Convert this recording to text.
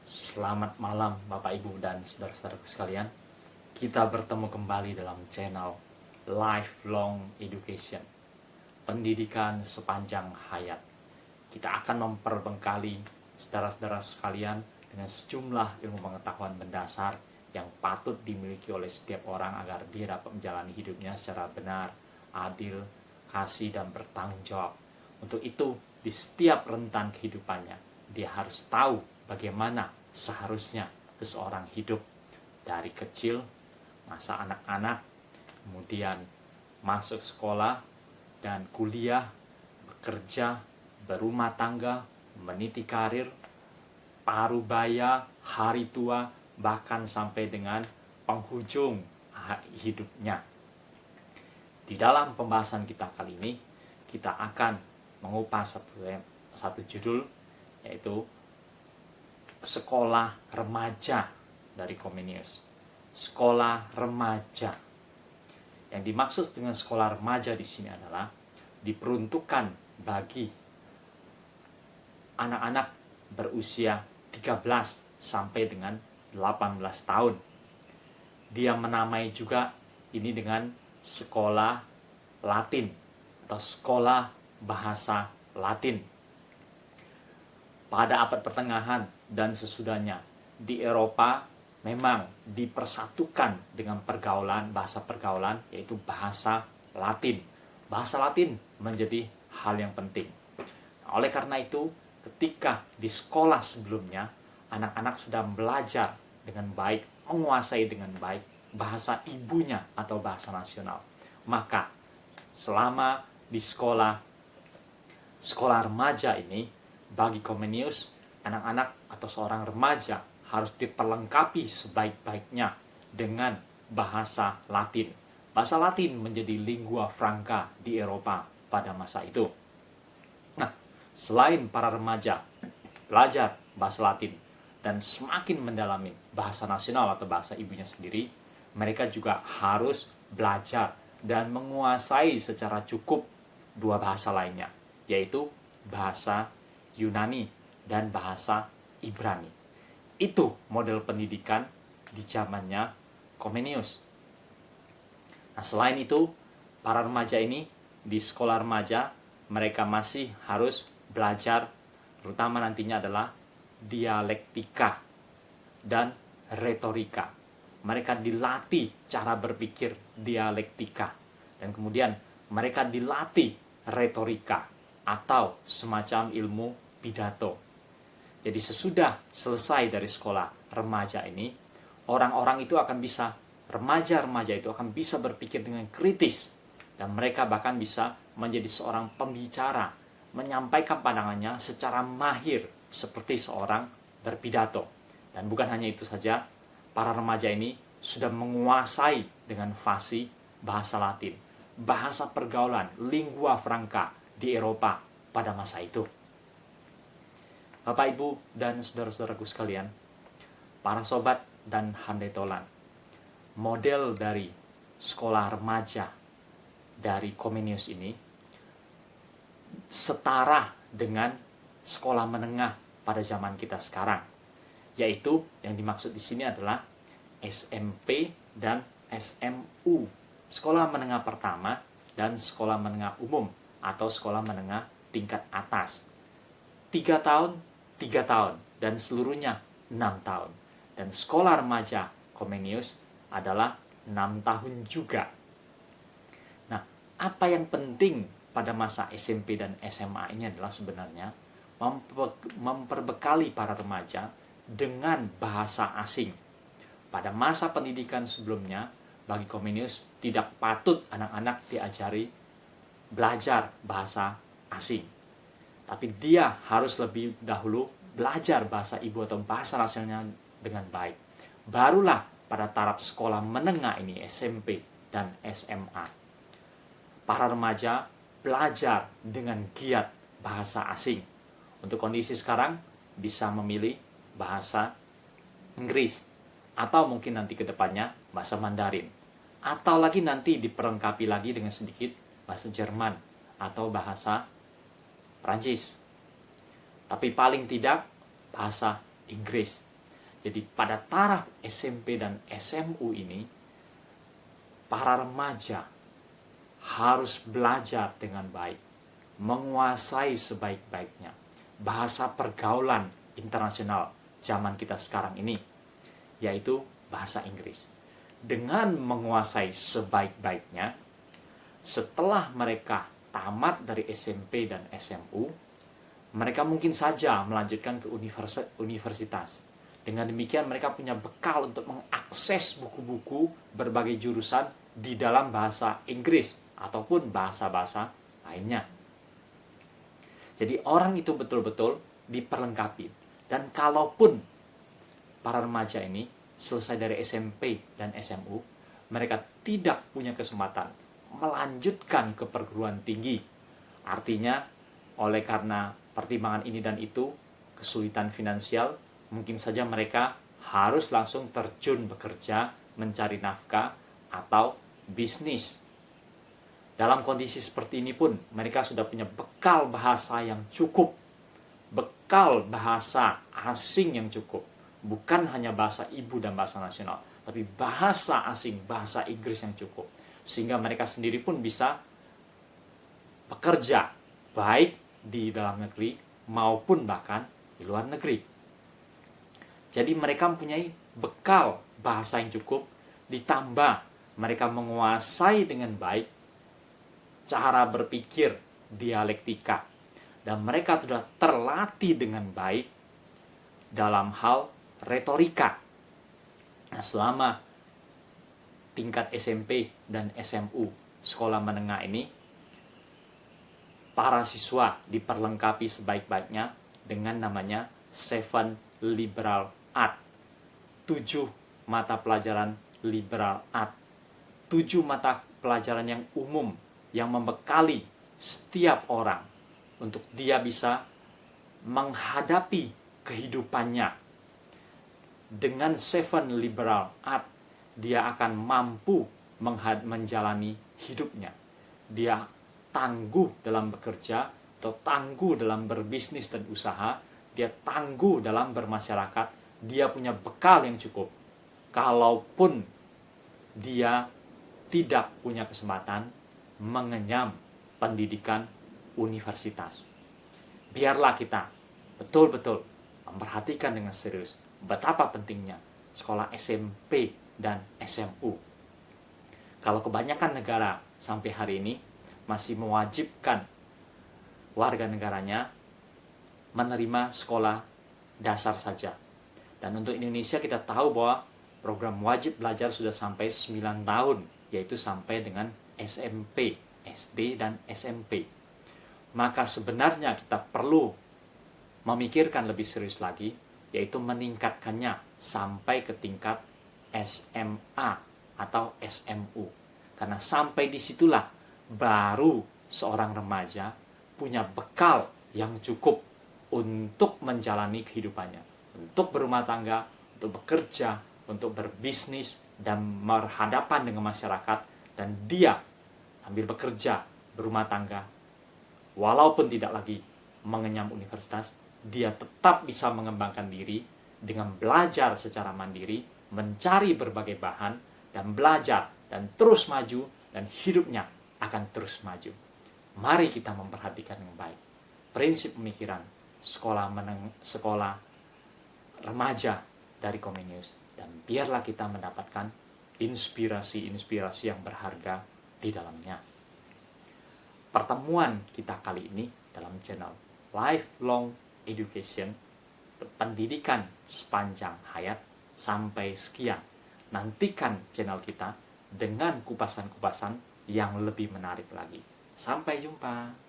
Selamat malam Bapak Ibu dan saudara-saudaraku sekalian. Kita bertemu kembali dalam channel Lifelong Education, pendidikan sepanjang hayat. Kita akan memperbengkali saudara-saudara sekalian dengan sejumlah ilmu pengetahuan mendasar yang patut dimiliki oleh setiap orang agar dia dapat menjalani hidupnya secara benar, adil, kasih, dan bertanggung jawab. Untuk itu, di setiap rentan kehidupannya, dia harus tahu bagaimana seharusnya seseorang hidup dari kecil, masa anak-anak, kemudian masuk sekolah dan kuliah, bekerja, berumah tangga, meniti karir, parubaya, hari tua, bahkan sampai dengan penghujung hidupnya. Di dalam pembahasan kita kali ini, kita akan mengupas satu judul, yaitu sekolah remaja dari Comenius. Sekolah remaja. Yang dimaksud dengan sekolah remaja di sini adalah diperuntukkan bagi anak-anak berusia 13 sampai dengan 18 tahun. Dia menamai juga ini dengan sekolah Latin atau sekolah bahasa Latin. Pada abad pertengahan dan sesudahnya, di Eropa memang dipersatukan dengan bahasa pergaulan, yaitu bahasa Latin. Bahasa Latin menjadi hal yang penting. Oleh karena itu, ketika di sekolah sebelumnya, anak-anak sudah belajar dengan baik, menguasai dengan baik bahasa ibunya atau bahasa nasional. Maka, selama di sekolah remaja ini, bagi Comenius, anak-anak atau seorang remaja harus diperlengkapi sebaik-baiknya dengan bahasa Latin. Bahasa Latin menjadi lingua franca di Eropa pada masa itu. Nah, selain para remaja belajar bahasa Latin dan semakin mendalami bahasa nasional atau bahasa ibunya sendiri, mereka juga harus belajar dan menguasai secara cukup dua bahasa lainnya, yaitu bahasa Yunani dan bahasa Ibrani. Itu model pendidikan di zamannya Comenius. Nah, selain itu, para remaja ini di sekolah remaja, mereka masih harus belajar, terutama nantinya adalah dialektika dan retorika. Mereka dilatih cara berpikir dialektika, dan kemudian mereka dilatih retorika atau semacam ilmu pidato. Jadi sesudah selesai dari sekolah remaja ini, orang-orang itu akan bisa, remaja-remaja itu akan bisa berpikir dengan kritis, dan mereka bahkan bisa menjadi seorang pembicara, menyampaikan pandangannya secara mahir seperti seorang berpidato. Dan bukan hanya itu saja, para remaja ini sudah menguasai dengan fasih bahasa Latin, bahasa pergaulan, lingua franca di Eropa pada masa itu. Bapak, Ibu, dan saudara-saudaraku sekalian, para sobat dan handai tolan, model dari sekolah remaja dari Comenius ini setara dengan sekolah menengah pada zaman kita sekarang, yaitu yang dimaksud di sini adalah SMP dan SMU, sekolah menengah pertama dan sekolah menengah umum atau sekolah menengah tingkat atas. 3 tahun, 3 tahun, dan seluruhnya 6 tahun. Dan sekolah remaja Comenius adalah 6 tahun juga. Nah, apa yang penting pada masa SMP dan SMA ini adalah sebenarnya memperbekali para remaja dengan bahasa asing. Pada masa pendidikan sebelumnya, bagi Comenius tidak patut anak-anak diajari belajar bahasa asing. Tapi dia harus lebih dahulu belajar bahasa ibu atau bahasa nasionalnya dengan baik. Barulah pada taraf sekolah menengah ini, SMP dan SMA, para remaja belajar dengan giat bahasa asing. Untuk kondisi sekarang, bisa memilih bahasa Inggris, atau mungkin nanti ke depannya bahasa Mandarin, atau lagi nanti diperlengkapi lagi dengan sedikit bahasa Jerman atau bahasa Prancis. Tapi paling tidak bahasa Inggris. Jadi pada taraf SMP dan SMU ini, para remaja harus belajar dengan baik, menguasai sebaik-baiknya bahasa pergaulan internasional zaman kita sekarang ini, yaitu bahasa Inggris. Dengan menguasai sebaik-baiknya, setelah mereka tamat dari SMP dan SMU, mereka mungkin saja melanjutkan ke universitas. Dengan demikian mereka punya bekal untuk mengakses buku-buku berbagai jurusan di dalam bahasa Inggris ataupun bahasa-bahasa lainnya. Jadi orang itu betul-betul diperlengkapi. Dan kalaupun para remaja ini selesai dari SMP dan SMU, mereka tidak punya kesempatan melanjutkan ke perguruan tinggi. Artinya, oleh karena pertimbangan ini dan itu, kesulitan finansial, mungkin saja mereka harus langsung terjun bekerja, mencari nafkah, atau bisnis. Dalam kondisi seperti ini pun, mereka sudah punya bekal bahasa yang cukup. Bekal bahasa asing yang cukup. Bukan hanya bahasa ibu dan bahasa nasional, tapi bahasa asing, bahasa Inggris yang cukup. Sehingga mereka sendiri pun bisa bekerja, baik di dalam negeri maupun bahkan di luar negeri. Jadi mereka mempunyai bekal bahasa yang cukup, ditambah mereka menguasai dengan baik cara berpikir dialektika, dan mereka sudah terlatih dengan baik dalam hal retorika. Nah, selama tingkat SMP dan SMU, sekolah menengah ini, para siswa diperlengkapi sebaik-baiknya dengan namanya 7 liberal art, 7 mata pelajaran liberal art, 7 mata pelajaran yang umum yang membekali setiap orang untuk dia bisa menghadapi kehidupannya. Dengan 7 liberal art, dia akan mampu menjalani hidupnya. Dia tangguh dalam bekerja atau tangguh dalam berbisnis dan usaha. Dia tangguh dalam bermasyarakat, dia punya bekal yang cukup. Kalaupun dia tidak punya kesempatan mengenyam pendidikan universitas. Biarlah kita betul-betul memperhatikan dengan serius betapa pentingnya sekolah SMP dan SMU. Kalau kebanyakan negara sampai hari ini masih mewajibkan warga negaranya menerima sekolah dasar saja. Dan untuk Indonesia kita tahu bahwa program wajib belajar sudah sampai 9 tahun, yaitu sampai dengan SMP, SD, dan SMP. Maka sebenarnya kita perlu memikirkan lebih serius lagi, yaitu meningkatkannya sampai ke tingkat SMA atau SMU. Karena sampai disitulah baru seorang remaja punya bekal yang cukup untuk menjalani kehidupannya, untuk berumah tangga, untuk bekerja, untuk berbisnis, dan berhadapan dengan masyarakat. Dan dia sambil bekerja, berumah tangga, walaupun tidak lagi mengenyam universitas, dia tetap bisa mengembangkan diri dengan belajar secara mandiri, mencari berbagai bahan, dan belajar, dan terus maju, dan hidupnya akan terus maju. Mari kita memperhatikan yang baik prinsip pemikiran sekolah remaja dari Comenius, dan biarlah kita mendapatkan inspirasi-inspirasi yang berharga di dalamnya. Pertemuan kita kali ini dalam channel Lifelong Education, pendidikan sepanjang hayat, sampai sekian. Nantikan channel kita dengan kupasan-kupasan yang lebih menarik lagi. Sampai jumpa.